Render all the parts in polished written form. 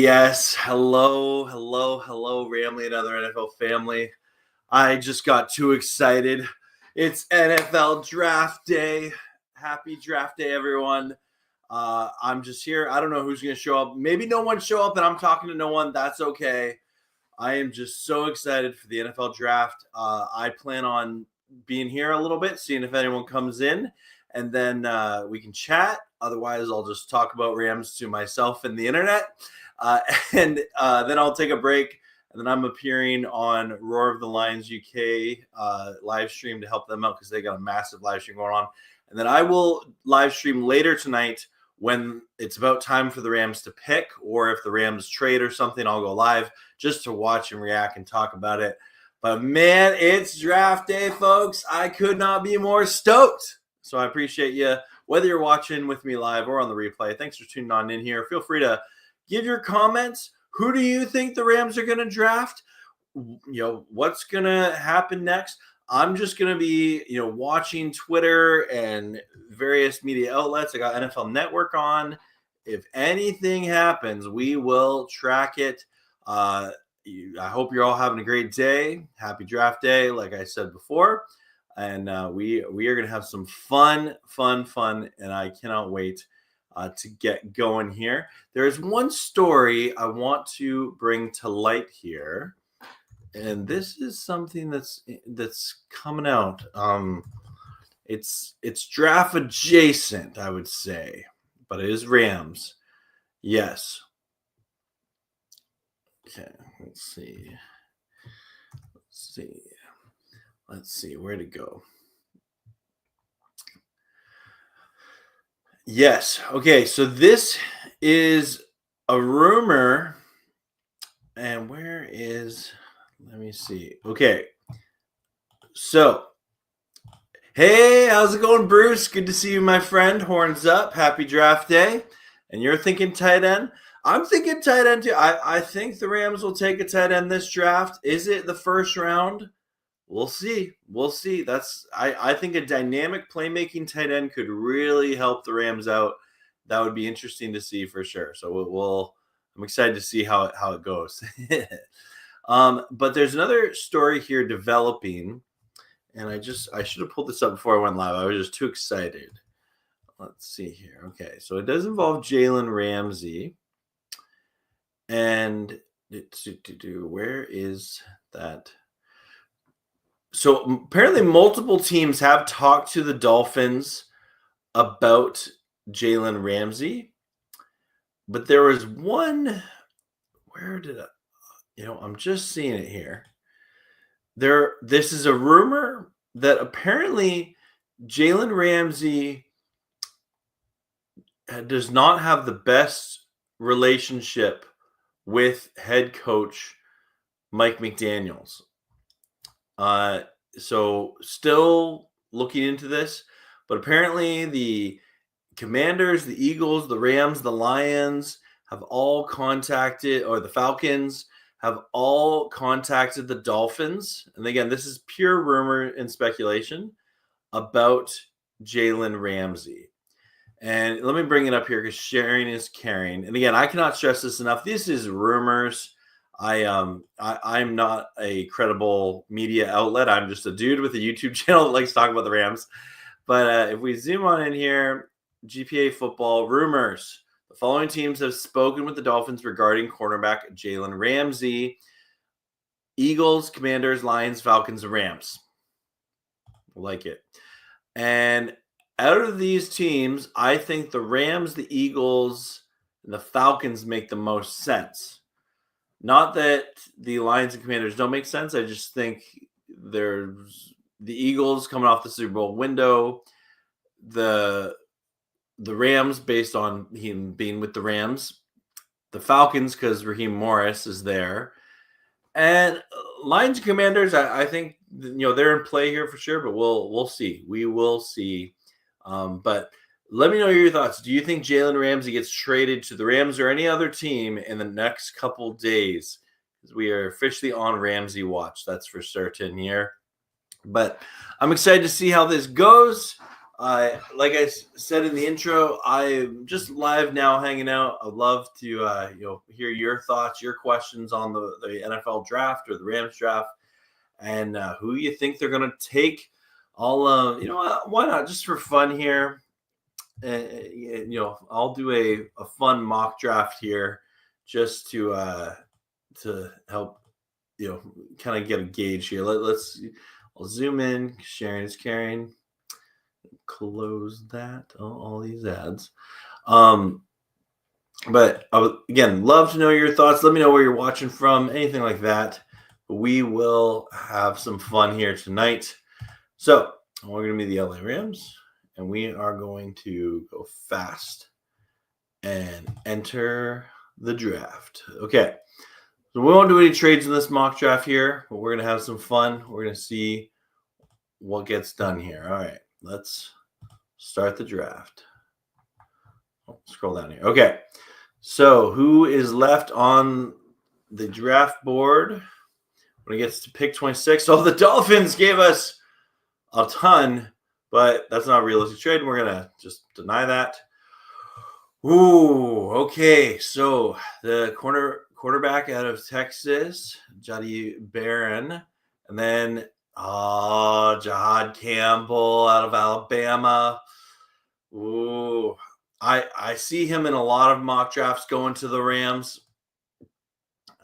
Yes. Hello, Ramley and other NFL family. I just got too excited. It's NFL draft day. Happy draft day, everyone. I'm just here. I don't know who's going to show up. Maybe no one show up and I'm talking to no one. That's okay. I am just so excited for the NFL draft. I plan on being here a little bit, seeing if anyone comes in, and then we can chat. Otherwise, I'll just talk about Rams to myself and the internet. And then I'll take a break, and then I'm appearing on Roar of the Lions UK live stream to help them out because they got a massive live stream going on. And then I will live stream later tonight when it's about time for the Rams to pick, or if the Rams trade or something, I'll go live just to watch and react and talk about it. But man, it's draft day, folks. I could not be more stoked. So I appreciate you, whether you're watching with me live or on the replay. Thanks for tuning on in here. Feel free to give your comments. Who do you think the Rams are going to draft? What's going to happen next? I'm just going to be, watching Twitter and various media outlets. I got NFL Network on. If anything happens, we will track it. I hope you're all having a great day. Happy draft day, like I said before. And we are going to have some fun. And I cannot wait to get going here. There's one story I want to bring to light here. And this is something that's coming out. It's draft adjacent, I would say, but it is Rams. Yes. Okay, let's see where to go. Yes. Okay, so this is a rumor, and let me see. Okay. So, hey, how's it going, Bruce? Good to see you, my friend. Horns up. Happy draft day. And you're thinking tight end? I'm thinking tight end, too. I think the Rams will take a tight end this draft. Is it the first round? We'll see. I think a dynamic playmaking tight end could really help the Rams out. That would be interesting to see for sure. So I'm excited to see how it goes. But there's another story here developing, and I should have pulled this up before I went live. I was just too excited. Let's see here. Okay, so it does involve Jalen Ramsey, and where is that? So apparently multiple teams have talked to the Dolphins about Jalen Ramsey, but there was one. Where did I? I'm just seeing it here. This is a rumor that apparently Jalen Ramsey does not have the best relationship with head coach Mike McDaniels. So still looking into this, but apparently the Commanders, the Eagles, the Rams, the Lions have all contacted, or the Falcons have all contacted the Dolphins. And again, this is pure rumor and speculation about Jalen Ramsey. And let me bring it up here because sharing is caring. And again, I cannot stress this enough. This is rumors. I'm not a credible media outlet. I'm just a dude with a YouTube channel that likes to talk about the Rams. But if we zoom on in here, GPA football rumors. The following teams have spoken with the Dolphins regarding cornerback Jalen Ramsey: Eagles, Commanders, Lions, Falcons, and Rams. I like it. And out of these teams, I think the Rams, the Eagles, and the Falcons make the most sense. Not that the Lions and Commanders don't make sense. I just think there's the Eagles coming off the Super Bowl window, the Rams based on him being with the Rams, the Falcons because Raheem Morris is there, and Lions and Commanders. I think they're in play here for sure, but we'll see. We will see. But let me know your thoughts. Do you think Jalen Ramsey gets traded to the Rams or any other team in the next couple days? Because we are officially on Ramsey watch. That's for certain here. But I'm excited to see how this goes. Like I said in the intro, I'm just live now, hanging out. I'd love to hear your thoughts, your questions on the NFL draft or the Rams draft, and who you think they're going to take. I'll why not, just for fun here. I'll do a fun mock draft here, just to help kind of get a gauge here. I'll zoom in. Sharing is caring. Close that. All these ads. But I would, again, love to know your thoughts. Let me know where you're watching from, anything like that. We will have some fun here tonight. So we're going to be the LA Rams, and we are going to go fast and enter the draft. Okay. So we won't do any trades in this mock draft here, but we're going to have some fun. We're going to see what gets done here. All right. Let's start the draft. Scroll down here. Okay. So who is left on the draft board when it gets to pick 26? So the Dolphins gave us a ton, but that's not a realistic trade. We're going to just deny that. Ooh, okay. So the quarterback out of Texas, Jahdae Barron, and then Jahad Campbell out of Alabama. Ooh, I see him in a lot of mock drafts going to the Rams.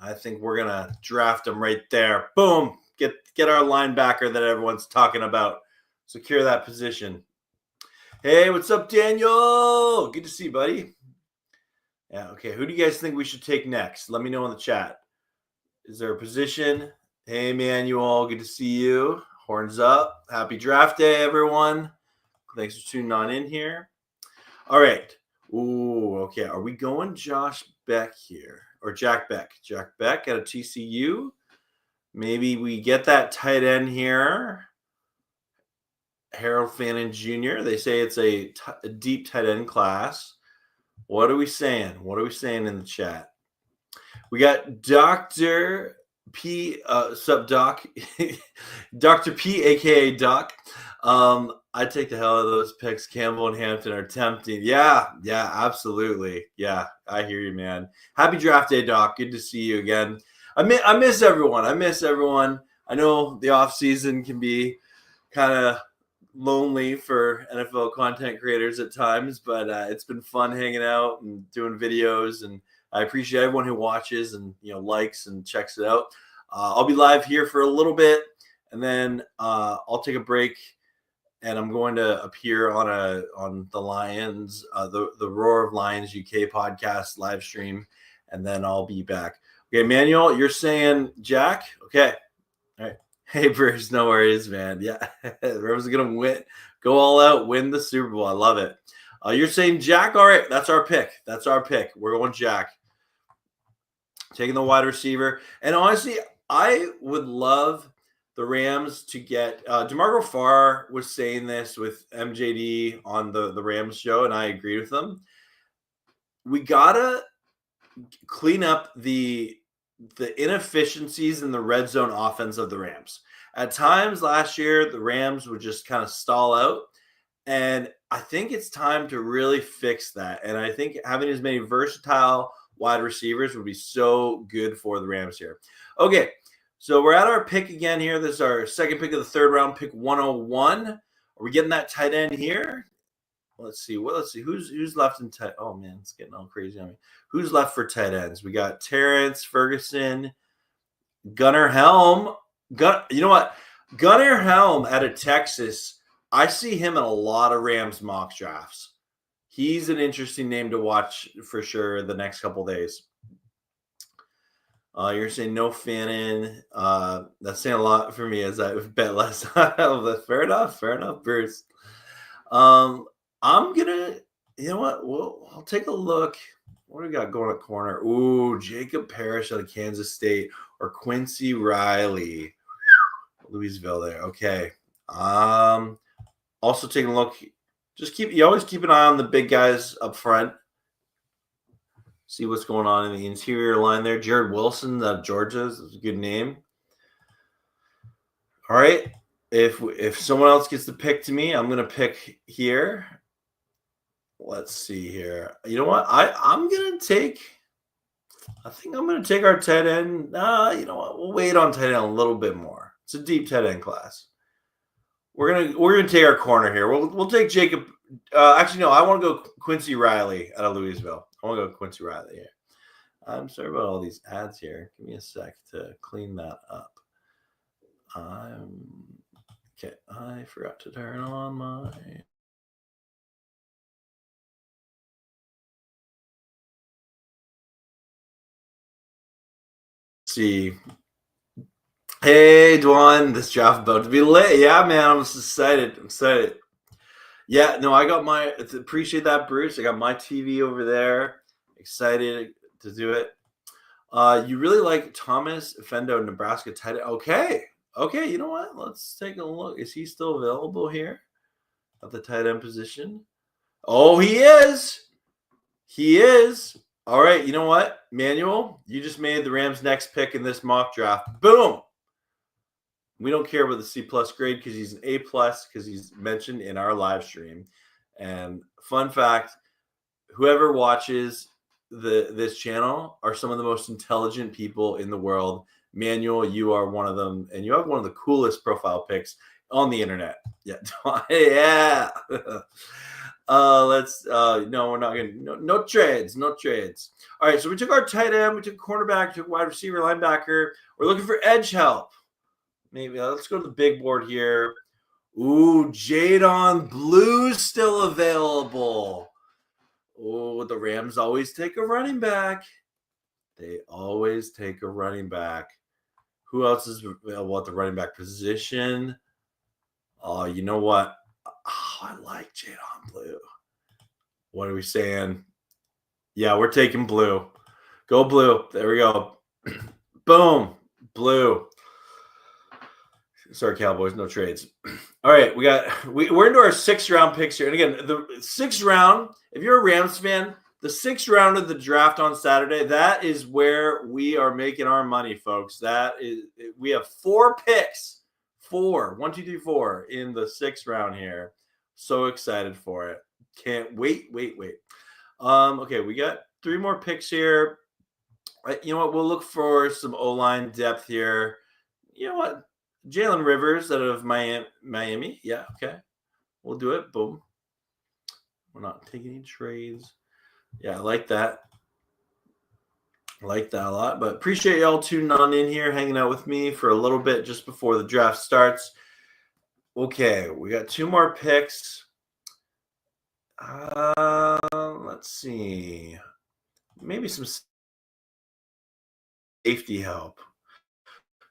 I think we're gonna draft him right there. Boom, get our linebacker that everyone's talking about. Secure that position. Hey, what's up, Daniel? Good to see you, buddy. Yeah, okay. Who do you guys think we should take next? Let me know in the chat. Is there a position? Hey, Manuel, good to see you. Horns up. Happy draft day, everyone. Thanks for tuning on in here. All right. Ooh, okay. Are we going Josh Beck here? Or Jack Beck? Jack Beck out of TCU. Maybe we get that tight end here. Harold Fannin Jr. They say it's a deep tight end class. What are we saying? What are we saying in the chat? We got Dr. P, sub Doc, Dr. P, aka Doc. I take the hell out of those picks. Campbell and Hampton are tempting. Yeah, absolutely. Yeah, I hear you, man. Happy draft day, Doc. Good to see you again. I miss everyone. I know the off season can be kind of lonely for NFL content creators at times, but it's been fun hanging out and doing videos, and I appreciate everyone who watches and likes and checks it out. I'll be live here for a little bit, and then I'll take a break, and I'm going to appear on the Lions, the Roar of Lions UK podcast live stream, and then I'll be back. Okay, Manuel, you're saying Jack? Okay, all right. Hey, Bruce, no worries, man. Yeah, the Rams are gonna win, go all out, win the Super Bowl. I love it. You're saying Jack? All right, that's our pick. We're going Jack. Taking the wide receiver. And honestly, I would love the Rams to get DeMarco Farr was saying this with MJD on the Rams show, and I agree with them. We gotta clean up the inefficiencies in the red zone offense of the Rams. At times last year, the Rams would just kind of stall out. And I think it's time to really fix that. And I think having as many versatile wide receivers would be so good for the Rams here. Okay, so we're at our pick again here. This is our second pick of the third round, pick 101. Are we getting that tight end here? Let's see. Who's left in tight? Oh man, it's getting all crazy on me. Who's left for tight ends? We got Terrence Ferguson, Gunnar Helm. You know what? Gunnar Helm out of Texas. I see him in a lot of Rams mock drafts. He's an interesting name to watch for sure the next couple days. You're saying no Fannin. That's saying a lot for me as I bet less. Fair enough, Bruce. I'm gonna, you know what? I'll take a look. What do we got going at corner? Ooh, Jacob Parrish out of Kansas State or Quincy Riley, Louisville. There, okay. Also taking a look. You always keep an eye on the big guys up front. See what's going on in the interior line there. Jared Wilson out of Georgia is a good name. All right. if someone else gets the pick to me, I'm gonna pick here. Let's see here. You know what? I think I'm gonna take our tight end. You know what? We'll wait on tight end a little bit more. It's a deep tight end class. We're gonna take our corner here. We'll take Jacob. Actually, no. I want to go Quincy Riley out of Louisville. I want to go Quincy Riley here. I'm sorry about all these ads here. Give me a sec to clean that up. Okay. I forgot to turn on my. See. Hey, Dwan, this draft about to be lit. Yeah, man, I'm just excited. I'm excited. Yeah, no, I got my. Appreciate that, Bruce. I got my TV over there. Excited to do it. You really like Thomas Fendo, Nebraska tight end? Okay. You know what? Let's take a look. Is he still available here at the tight end position? Oh, he is. He is. All right. You know what, Manuel? You just made the Rams' next pick in this mock draft. Boom. We don't care about the C+ grade because he's an A+ because he's mentioned in our live stream. And fun fact, whoever watches this channel are some of the most intelligent people in the world. Manuel, you are one of them, and you have one of the coolest profile pics on the internet. Yeah. Yeah. No, we're not gonna no trades. All right, so we took our tight end, we took cornerback, we took wide receiver, linebacker. We're looking for edge help. Maybe let's go to the big board here. Ooh, Jadon Blue still available. Oh, the Rams always take a running back. They always take a running back. Who else is available at the running back position? Oh, you know what? Oh, I like Jadon Blue. What are we saying? Yeah, we're taking Blue. Go Blue. There we go. Boom. Blue. Sorry, Cowboys, no trades. All right, we're into our 6th round picks here. And again, the 6th round, if you're a Rams fan, the 6th round of the draft on Saturday, that is where we are making our money, folks. We have 4 picks. 4. 1, 2, 3, 4 in the 6th round here. So excited for it. Can't wait. Okay, we got 3 more picks here. You know what? We'll look for some O-line depth here. You know what? Jalen Rivers out of Miami. Yeah, okay. We'll do it. Boom. We're not taking any trades. Yeah, I like that. I like that a lot. But appreciate y'all tuning on in here, hanging out with me for a little bit just before the draft starts. Okay, we got 2 more picks. Let's see. Maybe some safety help.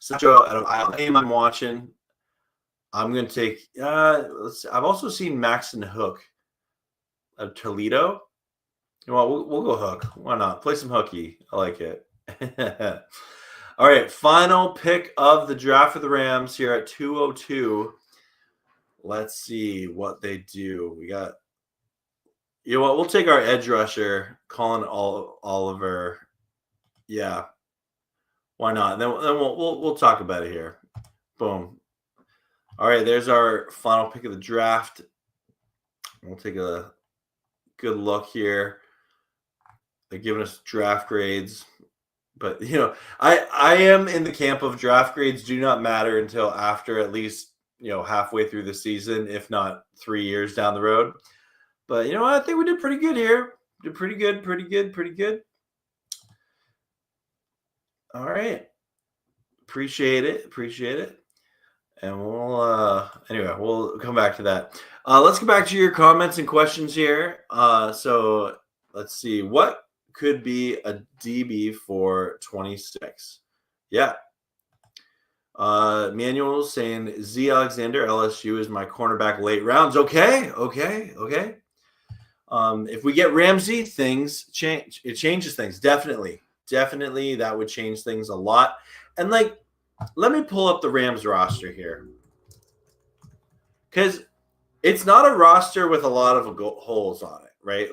So out of I'm watching. I'm going to take. I've also seen Maxon Hook of Toledo. You know what? We'll go Hook. Why not? Play some hooky. I like it. All right, final pick of the draft for the Rams here at 202. Let's see what they do. We got. You know what? We'll take our edge rusher, Colin Oliver. Yeah. Why not? Then we'll talk about it here. Boom. All right, there's our final pick of the draft. We'll take a good look here. They're giving us draft grades, but I am in the camp of draft grades do not matter until after at least halfway through the season, if not 3 years down the road. But I think we did pretty good here. Did pretty good. All right. Appreciate it. And we'll come back to that. Let's go back to your comments and questions here. So let's see. What could be a DB for 26? Yeah. Manuel saying Z Alexander, LSU is my cornerback late rounds. Okay. If we get Ramsey, things change. It changes things. Definitely. That would change things a lot. And let me pull up the Rams roster here. Because it's not a roster with a lot of holes on it, right?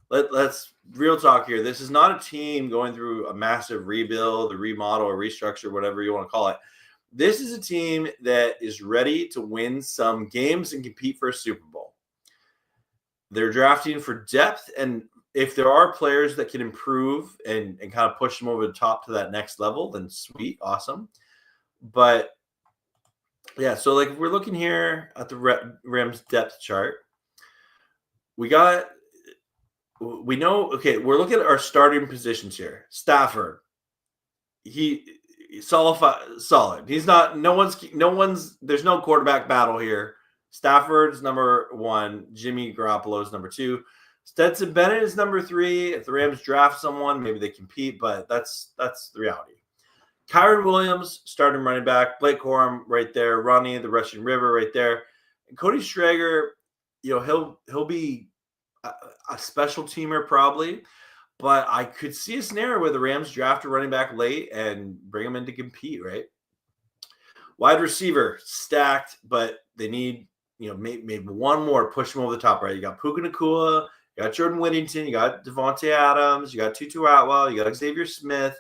Let's real talk here. This is not a team going through a massive rebuild, a remodel, or restructure, whatever you want to call it. This is a team that is ready to win some games and compete for a Super Bowl. They're drafting for depth, and if there are players that can improve and kind of push them over the top to that next level, then sweet, awesome. But yeah, so like if we're looking here at the Rams depth chart, we know, okay, we're looking at our starting positions here. Stafford, solid. He's not, no one's, there's no quarterback battle here. Stafford's number 1. Jimmy Garoppolo's number 2. Stetson Bennett is number 3. If the Rams draft someone, maybe they compete, but that's the reality. Kyren Williams, starting running back. Blake Corum right there. Ronnie, the Russian River right there. And Cody Schrager, he'll be a special teamer probably, but I could see a scenario where the Rams draft a running back late and bring him in to compete, right? Wide receiver, stacked, but they need, maybe one more, push them over the top, right? You got Puka Nacua, you got Jordan Whittington, you got Devontae Adams, you got Tutu Atwell, you got Xavier Smith,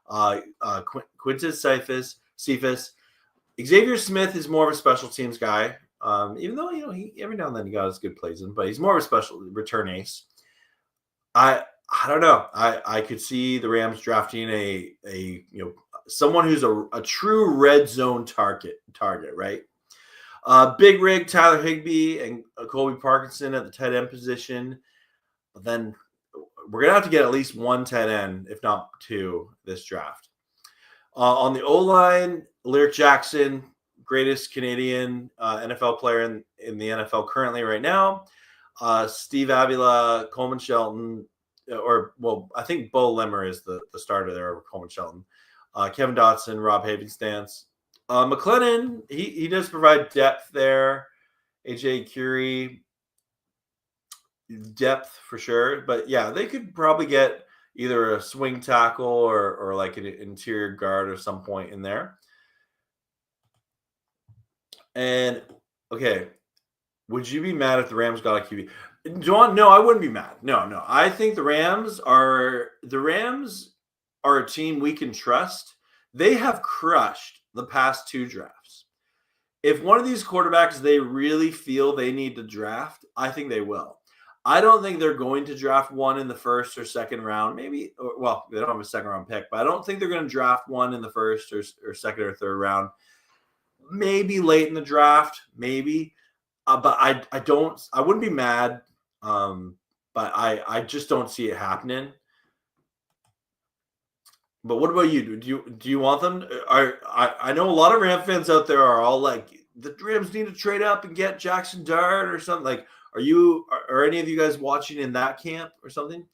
Quintez Cephas. Xavier Smith is more of a special teams guy, even though, he every now and then he got his good plays in, but he's more of a special return ace. I don't know. I could see the Rams drafting a someone who's a true red zone target, right? Big rig Tyler Higbee and Colby Parkinson at the tight end position. But then we're gonna have to get at least one tight end, if not 2, this draft. On the O-line, Lyric Jackson, greatest Canadian NFL player in the NFL currently right now. Steve Avila, Coleman Shelton, I think Bo Lemmer is the starter there over Coleman Shelton. Kevin Dotson, Rob Havenstance. McLennan, he does provide depth there. AJ Curie, depth for sure. But yeah, they could probably get either a swing tackle or like an interior guard at some point in there. And okay, would you be mad if the Rams got a QB? John, no, I wouldn't be mad. No. I think the Rams are a team we can trust. They have crushed the past 2 drafts. If one of these quarterbacks they really feel they need to draft, I think they will. I don't think they're going to draft one in the first or second round. Maybe, they don't have a second round pick, but I don't think they're going to draft one in the first or second or third round. Maybe late in the draft, maybe. But I wouldn't be mad. But I just don't see it happening. But what about you? Do you want them? I know a lot of Ram fans out there are all like, the Rams need to trade up and get Jackson Dart or something. Like, are any of you guys watching in that camp or something?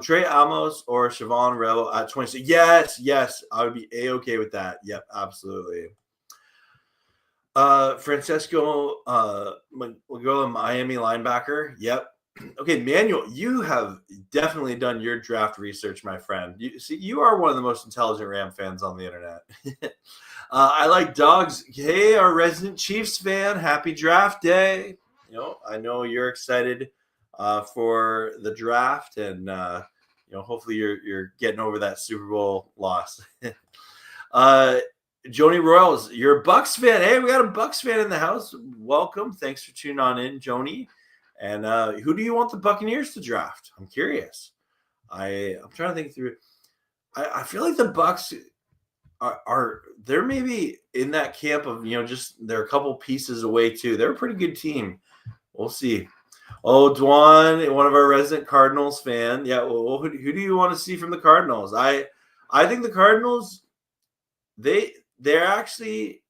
Trey Amos or Siobhan Rebel at 26. Yes, I would be A-okay with that. Yep, absolutely. Francesco Magola, Miami linebacker. Yep. Okay, Manuel, you have definitely done your draft research, my friend. You are one of the most intelligent Ram fans on the internet. I like dogs. Hey, our resident Chiefs fan, happy draft day. I know you're excited for the draft, and hopefully you're getting over that Super Bowl loss. Joni Royals, you're a Bucks fan. Hey, we got a Bucks fan in the house. Welcome. Thanks for tuning on in, Joni. And who do you want the Buccaneers to draft? I'm curious. I'm trying to think through. I feel like the Bucks are they're maybe in that camp of just they're a couple pieces away too. They're a pretty good team. We'll see. Oh, Dwan, one of our resident Cardinals fan. Yeah. Well, who do you want to see from the Cardinals? I think the Cardinals. They're actually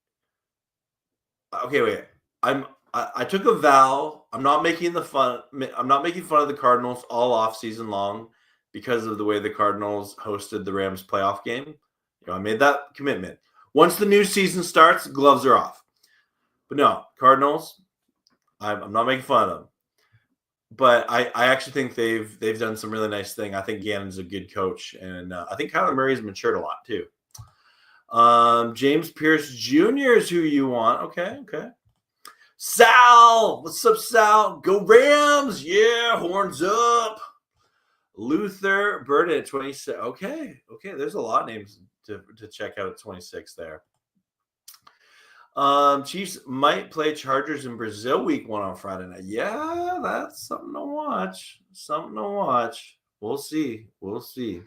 okay. Wait, I took a vow. I'm not making fun of the Cardinals all off season long because of the way the Cardinals hosted the Rams playoff game. I made that commitment. Once the new season starts, gloves are off. But no, Cardinals, I'm not making fun of them. But I actually think they've done some really nice thing. I think Gannon's a good coach, and I think Kyler Murray's matured a lot too. James Pierce Jr. is who you want. Okay. Sal, what's up, Sal? Go Rams! Yeah, horns up. Luther Burden at 26. Okay. There's a lot of names to check out at 26 there. Chiefs might play Chargers in Brazil week 1 on Friday night. Yeah, that's something to watch. Something to watch. We'll see. We'll see.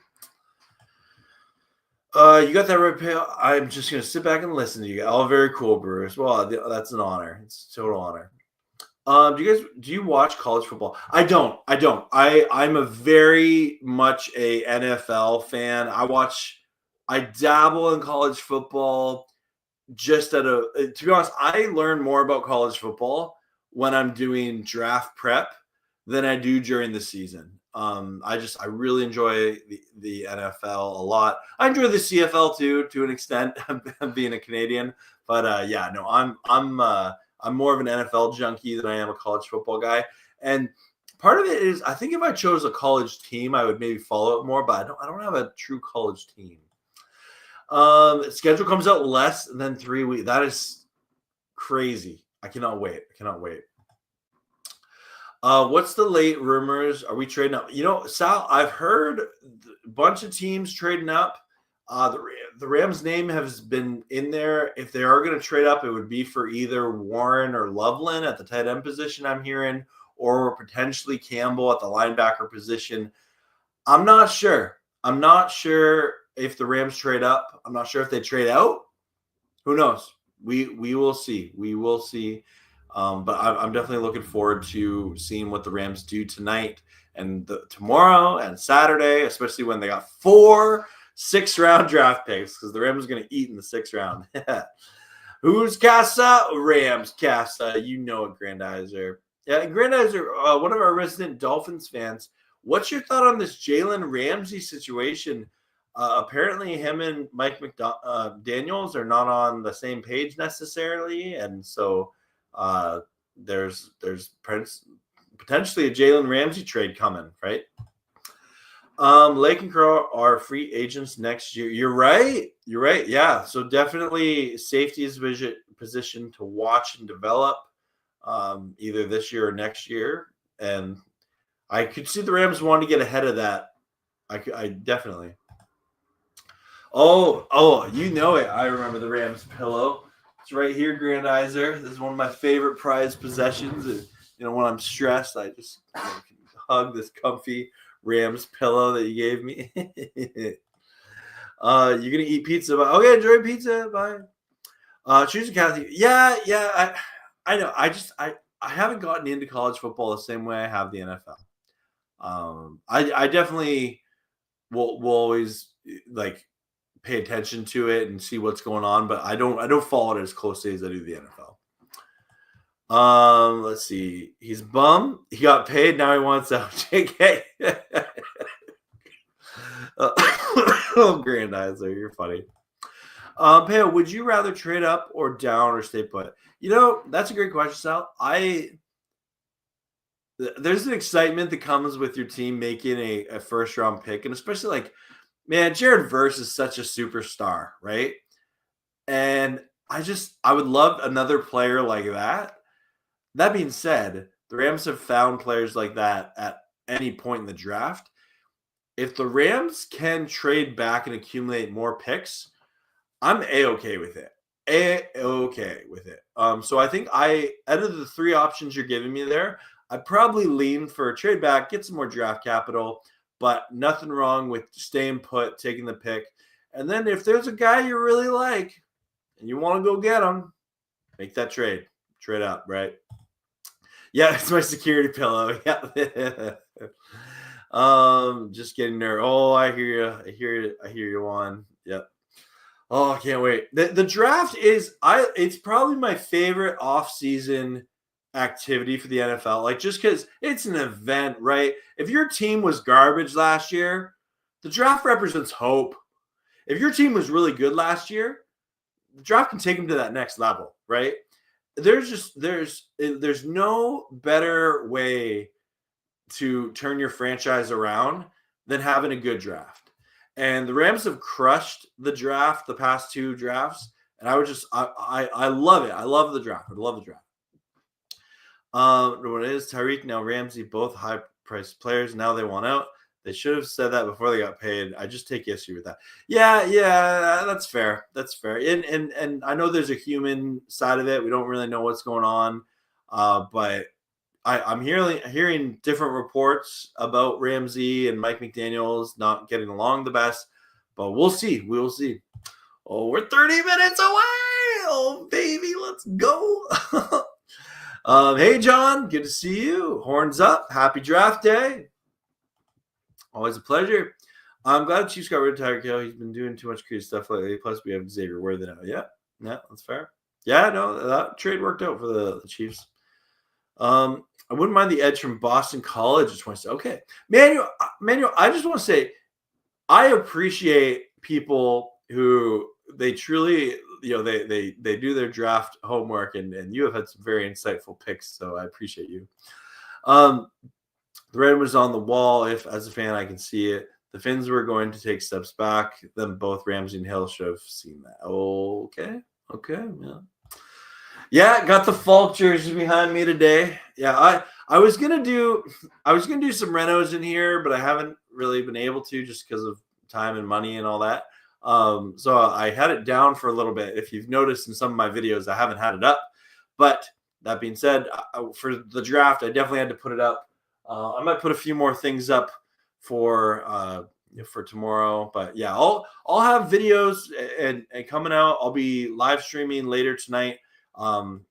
You got that right, Pale. I'm just gonna sit back and listen to you. All very cool, Bruce. Well, that's an honor. It's a total honor. Do you watch college football? I don't. I'm a very much a NFL fan. I dabble in college football just to be honest, I learn more about college football when I'm doing draft prep than I do during the season. I really enjoy the NFL a lot. I enjoy the CFL too, to an extent, being a Canadian. But yeah, no, I'm more of an NFL junkie than I am a college football guy. And part of it is I think if I chose a college team, I would maybe follow it more. But I don't have a true college team. Schedule comes out less than 3 weeks. That is crazy. I cannot wait. What's the late rumors? Are we trading up? Sal, I've heard a bunch of teams trading up. The Rams' name has been in there. If they are going to trade up, it would be for either Warren or Loveland at the tight end position, I'm hearing, or potentially Campbell at the linebacker position. I'm not sure. If the Rams trade up. I'm not sure if they trade out. Who knows? We will see. But I'm definitely looking forward to seeing what the Rams do tonight and tomorrow and Saturday, especially when they got 4 6th-round draft picks, because the Rams are going to eat in the 6th round. Who's Casa? Rams Casa. You know it, Grandizer. Yeah, Grandizer, one of our resident Dolphins fans. What's your thought on this Jalen Ramsey situation? Apparently, him and Mike Daniels are not on the same page necessarily, and so there's potentially a Jalen Ramsey trade coming, right? Lake and Crow are free agents next year. You're right. Yeah, so definitely safety is position to watch and develop either this year or next year, and I could see the Rams wanting to get ahead of that. I definitely. Oh, you know it. I remember the Rams pillow. It's right here, Grandizer. This is one of my favorite prized possessions. And, when I'm stressed, I just hug this comfy Rams pillow that you gave me. You're gonna eat pizza. Okay, enjoy pizza. Bye. Choosing Kathy. Yeah. I know. I haven't gotten into college football the same way I have the NFL. I definitely will always pay attention to it and see what's going on, but I don't follow it as closely as I do the NFL. Let's see. He's bummed. He got paid. Now he wants out. JK. Oh, Grandizer, you're funny. Pale, would you rather trade up or down or stay put? That's a great question, Sal. There's an excitement that comes with your team making a first round pick, and especially man, Jared Verse is such a superstar, right? And I would love another player like that. That being said, the Rams have found players like that at any point in the draft. If the Rams can trade back and accumulate more picks, I'm A-okay with it. So I think out of the 3 options you're giving me there, I'd probably lean for a trade back, get some more draft capital, but nothing wrong with staying put, taking the pick. And then if there's a guy you really like and you want to go get him, make that trade. Trade up, right? Yeah, it's my security pillow. Yeah. Just getting there. Oh, I hear you, Juan. Yep. Oh, I can't wait. The draft it's probably my favorite off-season activity for the NFL, just because it's an event, right? If your team was garbage last year, the draft represents hope. If your team was really good last year, the draft can take them to that next level, right? There's no better way to turn your franchise around than having a good draft. And the Rams have crushed the draft the past 2 drafts, and I love it. I love the draft. What it is, Tyreek, now Ramsey, both high-priced players. Now they want out. They should have said that before they got paid. I just take issue with that. Yeah, that's fair. That's fair. And I know there's a human side of it. We don't really know what's going on, but I'm hearing different reports about Ramsey and Mike McDaniels not getting along the best. But we'll see. We'll see. Oh, we're 30 minutes away. Oh, baby, let's go. Hey, John, good to see you. Horns up. Happy draft day. Always a pleasure. I'm glad the Chiefs got rid of Tyreek Hill. He's been doing too much creative stuff lately. Plus, we have Xavier Worthy now. Yeah, that's fair. Yeah, no, that trade worked out for the Chiefs. I wouldn't mind the edge from Boston College. Okay. Manuel, I just want to say I appreciate people who they truly, they do their draft homework, and you have had some very insightful picks, so I appreciate you. The red was on the wall. If, as a fan, I can see it. The Finns were going to take steps back. Then both Ramsey and Hill should have seen that. Okay, yeah. Got the Falk jersey behind me today. Yeah, I was gonna do some renos in here, but I haven't really been able to just because of time and money and all that. So I had it down for a little bit. If you've noticed in some of my videos, I haven't had it up. But that being said, for the draft, I definitely had to put it up. I might put a few more things up for tomorrow, but yeah, I'll have videos and coming out. I'll be live streaming later tonight. I'll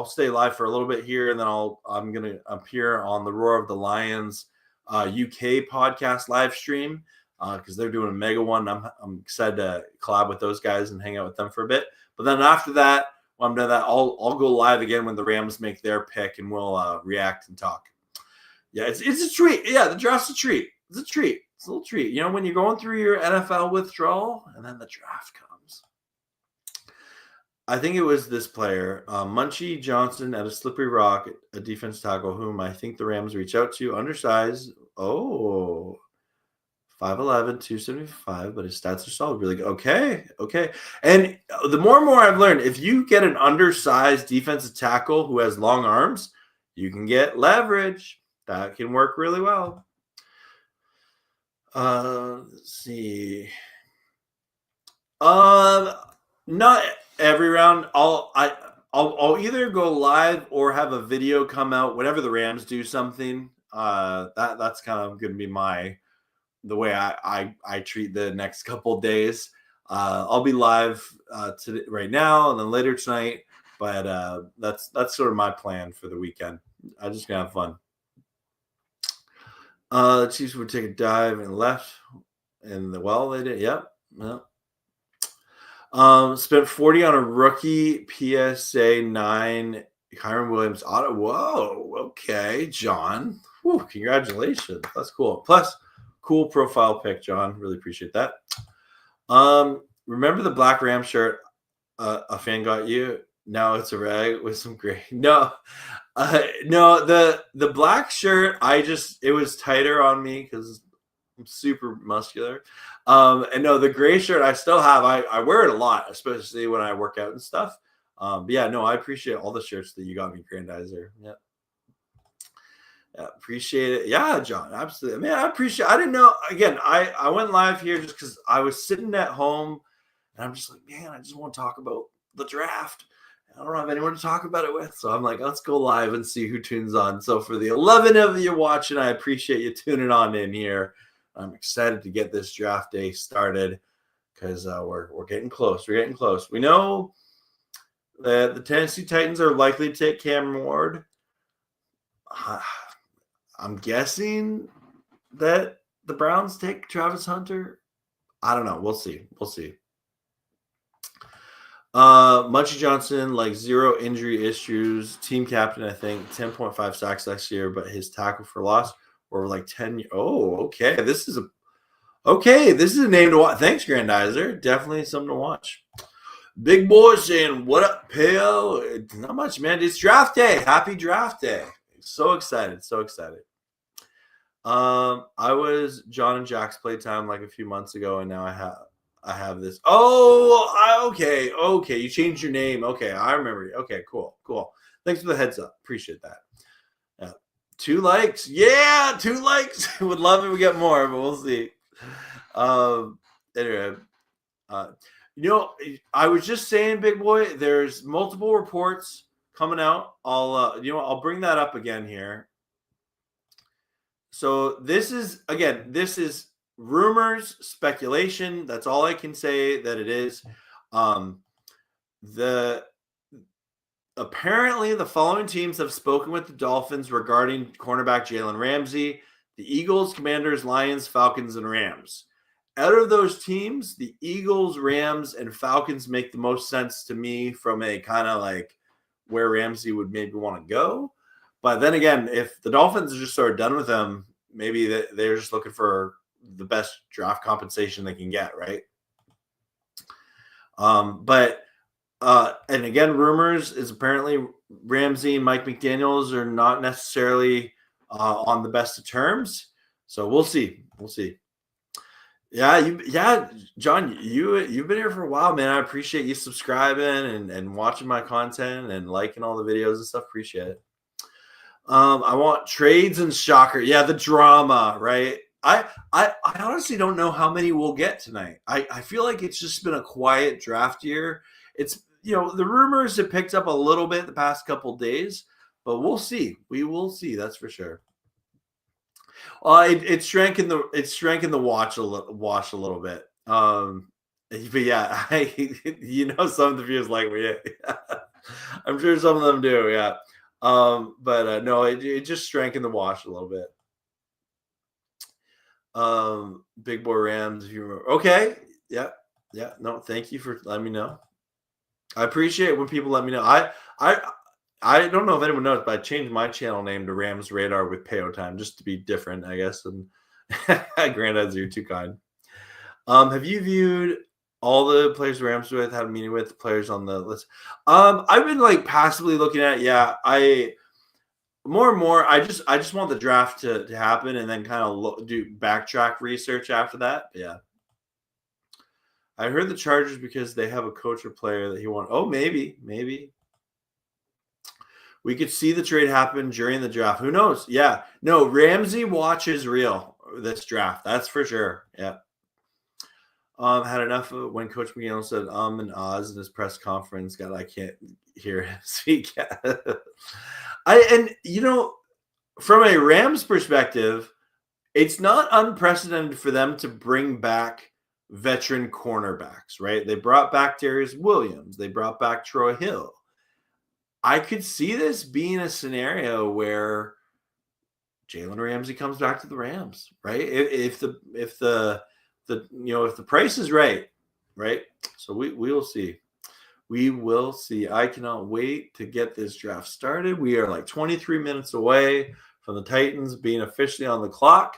stay live for a little bit here, and then I'm gonna appear on the Roar of the Lions UK podcast live stream because they're doing a mega one. I'm excited to collab with those guys and hang out with them for a bit. But then after that, when I'm done that, I'll go live again when the Rams make their pick, and we'll react and talk. Yeah, it's a treat. Yeah, the draft's a treat. It's a treat. It's a little treat. When you're going through your NFL withdrawal and then the draft comes. I think it was this player, Munchie Johnson at a Slippery Rock, a defense tackle, whom I think the Rams reach out to. Undersized. 5'11", 275, but his stats are solid. Really good. Okay. And the more and more I've learned, if you get an undersized defensive tackle who has long arms, you can get leverage. That can work really well. Let's see. Not every round. I'll either go live or have a video come out whenever the Rams do something. That's kind of going to be the way I treat the next couple days. I'll be live today, right now, and then later tonight. But that's sort of my plan for the weekend. I'm just gonna have fun. The Chiefs would take a dive and left, and they did. Yep. Spent 40 on a rookie PSA 9 Kyren Williams auto. Whoa, okay, John. Whew, congratulations. That's cool. Plus, cool profile pic, John. Really appreciate that. Remember the black Ram shirt a fan got you? Now it's a rag with some gray. No, the black shirt, it was tighter on me because I'm super muscular. And no, the gray shirt I still have. I wear it a lot, especially when I work out and stuff. But yeah, no, I appreciate all the shirts that you got me, Grandizer. Yeah. Appreciate it. Yeah, John, absolutely. Man, I didn't know. Again, I went live here just because I was sitting at home and I'm just like, man, I just want to talk about the draft. I don't have anyone to talk about it with. So I'm like, let's go live and see who tunes on. So for the 11 of you watching, I appreciate you tuning on in here. I'm excited to get this draft day started because we're getting close. We're getting close. We know that the Tennessee Titans are likely to take Cameron Ward. I'm guessing that the Browns take Travis Hunter. I don't know. We'll see. Munchie Johnson, like 0 injury issues. Team captain, I think. 10.5 sacks last year, but his tackle for loss were like 10. Oh, okay. This is a name to watch. Thanks, Grandizer. Definitely something to watch. Big boy saying, what up, pal? Not much, man. It's draft day. Happy draft day. So excited. I was John and Jack's playtime like a few months ago, and now I have this. Okay. You changed your name. Okay, I remember you. Okay, cool. Thanks for the heads up. Appreciate that. 2 likes. Yeah, 2 likes. Would love if we get more, but we'll see. Anyway, I was just saying, big boy, there's multiple reports coming out. I'll bring that up again here. So this is rumors, speculation. That's all I can say that it is. Apparently the following teams have spoken with the Dolphins regarding cornerback Jalen Ramsey: the Eagles, Commanders, Lions, Falcons, and Rams. Out of those teams, the Eagles, Rams, and Falcons make the most sense to me from a kind of like where Ramsey would maybe want to go. But then again, if the Dolphins are just sort of done with him, maybe they're just looking for the best draft compensation they can get, right? And again, rumors is apparently Ramsey and Mike McDaniels are not necessarily on the best of terms. So we'll see. We'll see. Yeah, John, you've been here for a while, man. I appreciate you subscribing and watching my content and liking all the videos and stuff. Appreciate it. I want trades and shocker. Yeah, the drama, right? I honestly don't know how many we'll get tonight. I feel like it's just been a quiet draft year. It's the rumors have picked up a little bit the past couple days, but we'll see. We will see, that's for sure. It's shrank in the wash a little bit. But yeah, some of the viewers like me. I'm sure some of them do. Yeah. But no, it just shrank in the wash a little bit. Big boy Rams, if you remember. Okay. Yeah. No, thank you for letting me know. I appreciate when people let me know. I don't know if anyone knows, but I changed my channel name to Rams Radar with Payo Time just to be different, I guess. And Granddads, you're too kind. Have you viewed all the players the Rams with, had a meeting with the players on the list? I've been like passively looking at, more and more. I just want the draft to happen and then kind of do backtrack research after that. Yeah. I heard the Chargers because they have a coach or player that he wants. Oh, maybe. We could see the trade happen during the draft. Who knows? Yeah. No, Ramsey watch is real this draft. That's for sure. Yeah. Had enough of when Coach McDaniel said and Oz in his press conference. God, I can't hear him speak. From a Rams perspective, it's not unprecedented for them to bring back veteran cornerbacks, right? They brought back Darius Williams. They brought back Troy Hill. I could see this being a scenario where Jalen Ramsey comes back to the Rams, right? If the price is right? So we will see. We will see. I cannot wait to get this draft started. We are like 23 minutes away from the Titans being officially on the clock.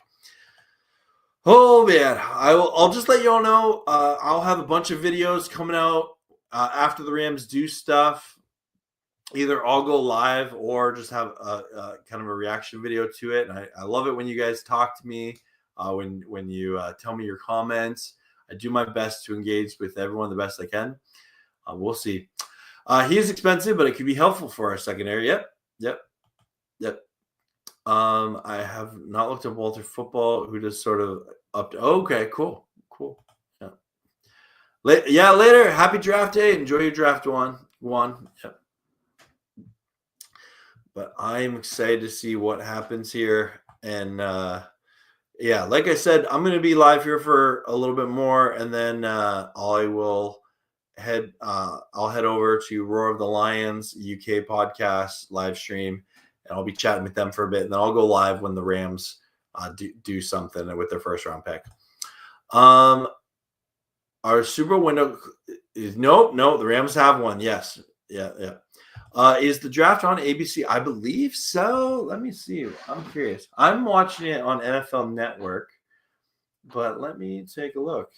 Oh man, I'll just let you all know. I'll have a bunch of videos coming out after the Rams do stuff. Either I'll go live or just have a kind of a reaction video to it. And I love it when you guys talk to me, when you tell me your comments. I do my best to engage with everyone the best I can. We'll see. He is expensive, but it could be helpful for our secondary. Yep. I have not looked at Walter Football, who just sort of up to. Okay, cool. Yeah. Later. Happy draft day. Enjoy your draft one. Yep. But I'm excited to see what happens here. And like I said, I'm going to be live here for a little bit more, and then I'll head over to Roar of the Lions UK podcast live stream, and I'll be chatting with them for a bit, and then I'll go live when the Rams do something with their first round pick. Our Super Bowl window is no. The Rams have one. Yes. Yeah. Is the draft on ABC? I believe so. Let me see. I'm curious. I'm watching it on NFL Network, but let me take a look.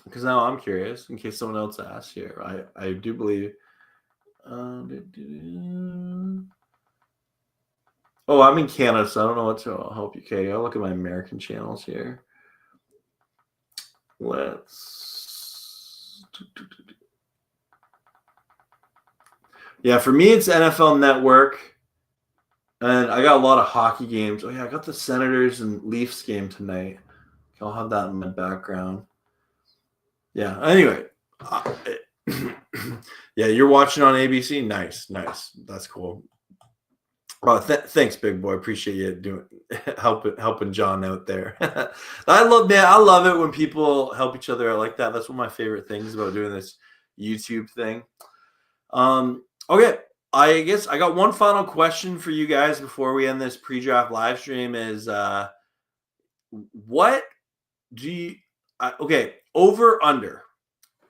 Because now I'm curious, in case someone else asks here. I do believe. I'm in Canada, so I don't know what to help you. Okay, I'll look at my American channels here. Yeah, for me, it's NFL Network. And I got a lot of hockey games. Oh yeah, I got the Senators and Leafs game tonight. I'll have that in my background. Yeah. Anyway, yeah, you're watching on ABC. Nice. That's cool. Thanks, big boy. Appreciate you doing helping John out there. I love it when people help each other out like that. That's one of my favorite things about doing this YouTube thing. Okay, I guess I got one final question for you guys before we end this pre-draft live stream. Is what do you? Okay, over under.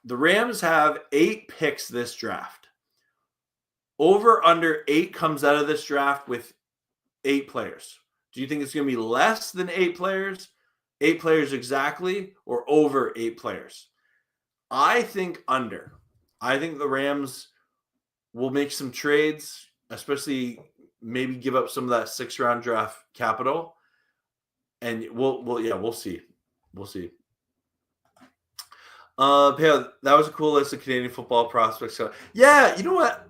The Rams have 8 picks this draft. Over under 8 comes out of this draft with 8 players. Do you think it's going to be less than 8 players? 8 players exactly, or over 8 players? I think under. I think the Rams will make some trades, especially maybe give up some of that 6th-round draft capital, and we'll see. We'll see. Yeah, that was a cool list of Canadian football prospects. So, yeah, you know what?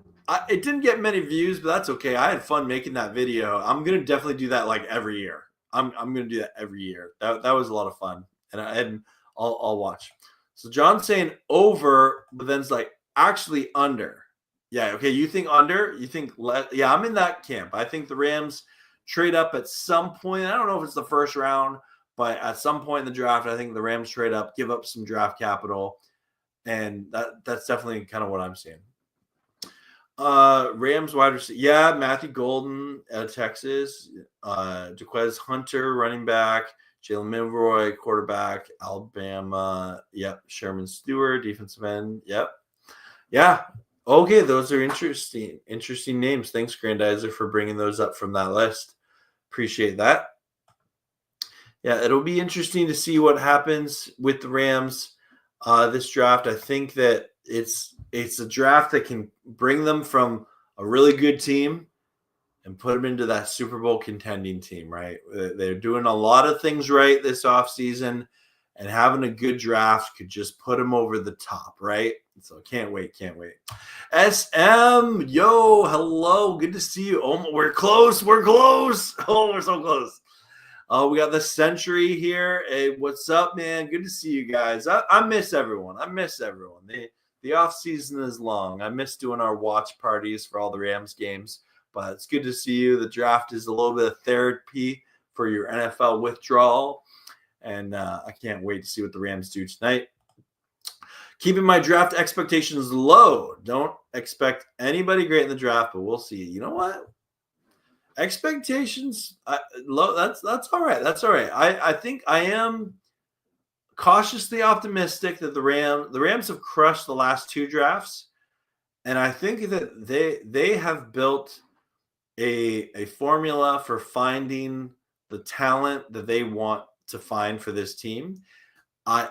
It didn't get many views, but that's okay. I had fun making that video. I'm gonna definitely do that like every year. I'm gonna do that every year. That was a lot of fun, and I'll watch. So John's saying over, but then's like actually under. Yeah, okay. You think under? You think less? Yeah, I'm in that camp. I think the Rams trade up at some point. I don't know if it's the first round, but at some point in the draft, I think the Rams trade up, give up some draft capital, and that's definitely kind of what I'm seeing. Rams wide receiver. Yeah, Matthew Golden out of Texas. Jaquez Hunter, running back. Jalen Milroy, quarterback. Alabama. Yep. Sherman Stewart, defensive end. Yep. Yeah. Okay, those are interesting names. Thanks, Grandizer, for bringing those up from that list. Appreciate that. Yeah, it'll be interesting to see what happens with the Rams this draft. I think that it's a draft that can bring them from a really good team and put them into that Super Bowl contending team, right? They're doing a lot of things right this offseason, and having a good draft could just put them over the top, right? So can't wait. SM, yo, hello, good to see you. Oh, we're close. Oh, we're so close. We got the Century here. Hey, what's up, man? Good to see you guys. I miss everyone. The off season is long. I miss doing our watch parties for all the Rams games, but it's good to see you. The draft is a little bit of therapy for your NFL withdrawal, and I can't wait to see what the Rams do tonight. Keeping my draft expectations low. Don't expect anybody great in the draft, but we'll see. You know what? Expectations low. That's all right. That's all right. I think I am cautiously optimistic that the Rams have crushed the last 2 drafts, and I think that they have built a formula for finding the talent that they want to find for this team. I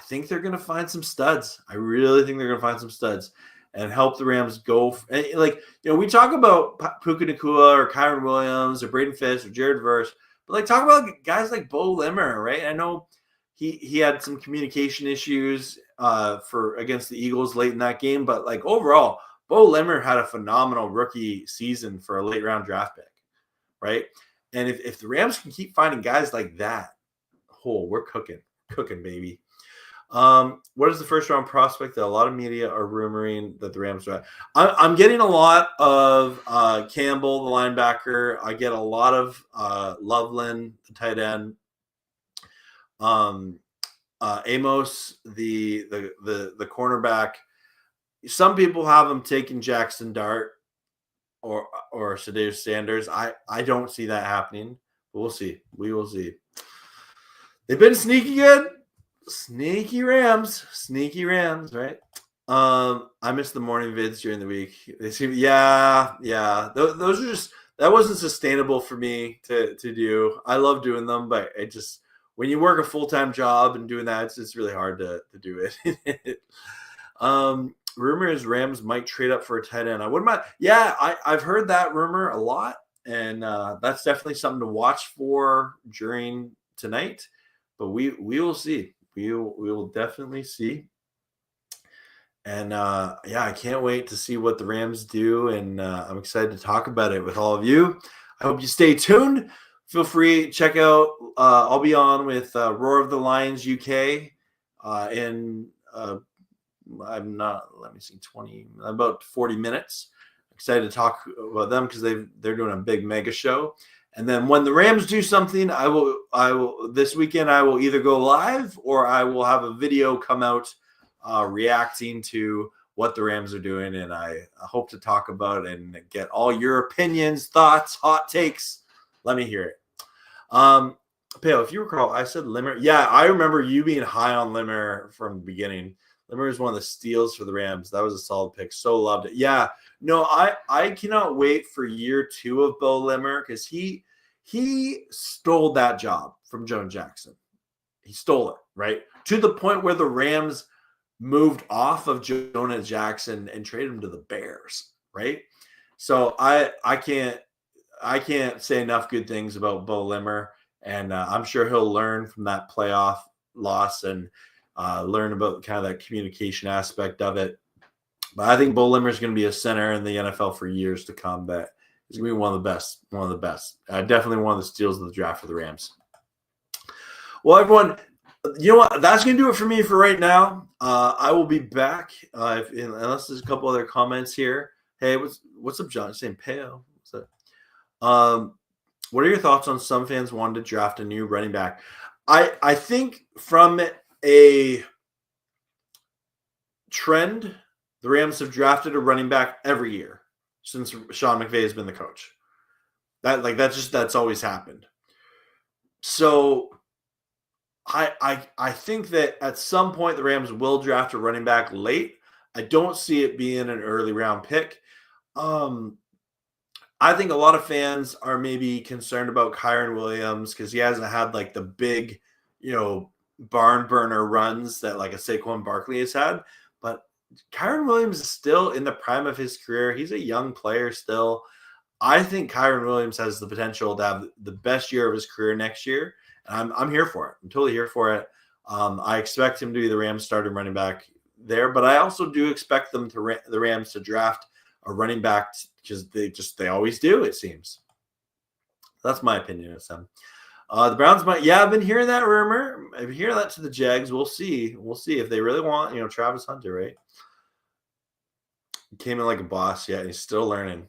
think they're going to find some studs. I really think they're going to find some studs and help the Rams go. We talk about Puka Nacua or Kyron Williams or Braden Fisk or Jared Verse, but talk about guys like Bo Limmer, right? I know he had some communication issues against the Eagles late in that game, but overall, Bo Limmer had a phenomenal rookie season for a late round draft pick, right? And if the Rams can keep finding guys like that, we're cooking, baby. What is the first round prospect that a lot of media are rumoring that the Rams are? I'm getting a lot of Campbell, the linebacker. I get a lot of Loveland, the tight end. Amos, the cornerback. Some people have him taking Jackson Dart or Shedeur Sanders. I don't see that happening, but we'll see. We will see. They've been sneaky good. Sneaky Rams, right? I miss the morning vids during the week. They seem, yeah. Those are just, that wasn't sustainable for me to do. I love doing them, but it just, when you work a full-time job and doing that, it's really hard to do it. Rumor is Rams might trade up for a tight end. I wouldn't mind. Yeah, I've heard that rumor a lot, and that's definitely something to watch for during tonight. But we will see. We will definitely see. And I can't wait to see what the Rams do, and I'm excited to talk about it with all of you. I hope you stay tuned. Feel free, check out. I'll be on with Roar of the Lions UK I'm not, let me see, about 40 minutes. Excited to talk about them because they're doing a big mega show. And then when the Rams do something, I will this weekend I will either go live or I will have a video come out reacting to what the Rams are doing, and I hope to talk about and get all your opinions, thoughts, hot takes. Let me hear it. Pale, if you recall, I said Limmer. Yeah, I remember you being high on Limmer from the beginning. Limmer is one of the steals for the Rams. That was a solid pick. So loved it. Yeah, no, I cannot wait for year 2 of Bo Limmer because he stole that job from Joe Jackson. He stole it, right? To the point where the Rams moved off of Jonah Jackson and traded him to the Bears, right? So I can't say enough good things about Bo Limmer, and I'm sure he'll learn from that playoff loss and learn about kind of that communication aspect of it. But I think Bo Limmer is going to be a center in the NFL for years to come. But he's going to be one of the best. Definitely one of the steals of the draft for the Rams. Well, everyone, you know what? That's going to do it for me for right now. I will be back unless there's a couple other comments here. Hey, what's up, John? Saying pale. What's that? What are your thoughts on some fans wanting to draft a new running back? I think from a trend, the Rams have drafted a running back every year since Sean McVay has been the coach. That's always happened. So I think that at some point the Rams will draft a running back late. I don't see it being an early round pick. I think a lot of fans are maybe concerned about Kyren Williams because he hasn't had like the big, barn burner runs that like a Saquon Barkley has had. But Kyren Williams is still in the prime of his career. He's a young player still. I think Kyren Williams has the potential to have the best year of his career next year. And I'm here for it. I'm totally here for it. I expect him to be the Rams starting running back there, but I also do expect the Rams to draft a running back because they always do, it seems. That's my opinion of them. The Browns might, I've been hearing that rumor. I've been hearing that to the Jags. We'll see if they really want, Travis Hunter, right? He came in like a boss, and he's still learning.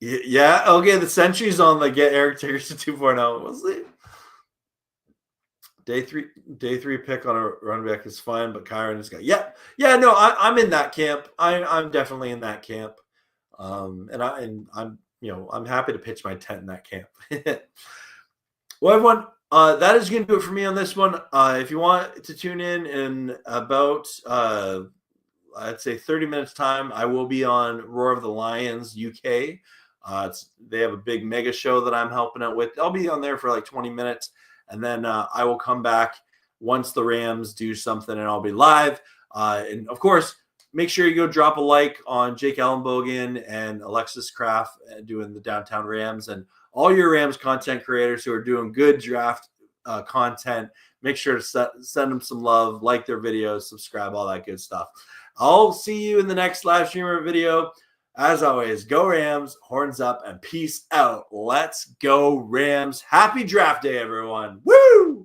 Yeah, okay, the century's on the get Eric Dickerson 2.0. We'll see. Day three pick on a running back is fine, but Kyren is no, I'm in that camp. I'm definitely in that camp. And I'm happy to pitch my tent in that camp. Well, everyone, that is going to do it for me on this one. If you want to tune in about I'd say 30 minutes time, I will be on Roar of the Lions UK. They have a big mega show that I'm helping out with. I'll be on there for like 20 minutes. And then I will come back once the Rams do something, and I'll be live. And, of course, make sure you go drop a like on Jake Ellenbogen and Alexis Kraft doing the Downtown Rams, and all your Rams content creators who are doing good draft content. Make sure to send them some love, like their videos, subscribe, all that good stuff. I'll see you in the next live streamer video. As always, go Rams, horns up, and peace out. Let's go Rams. Happy draft day, everyone. Woo!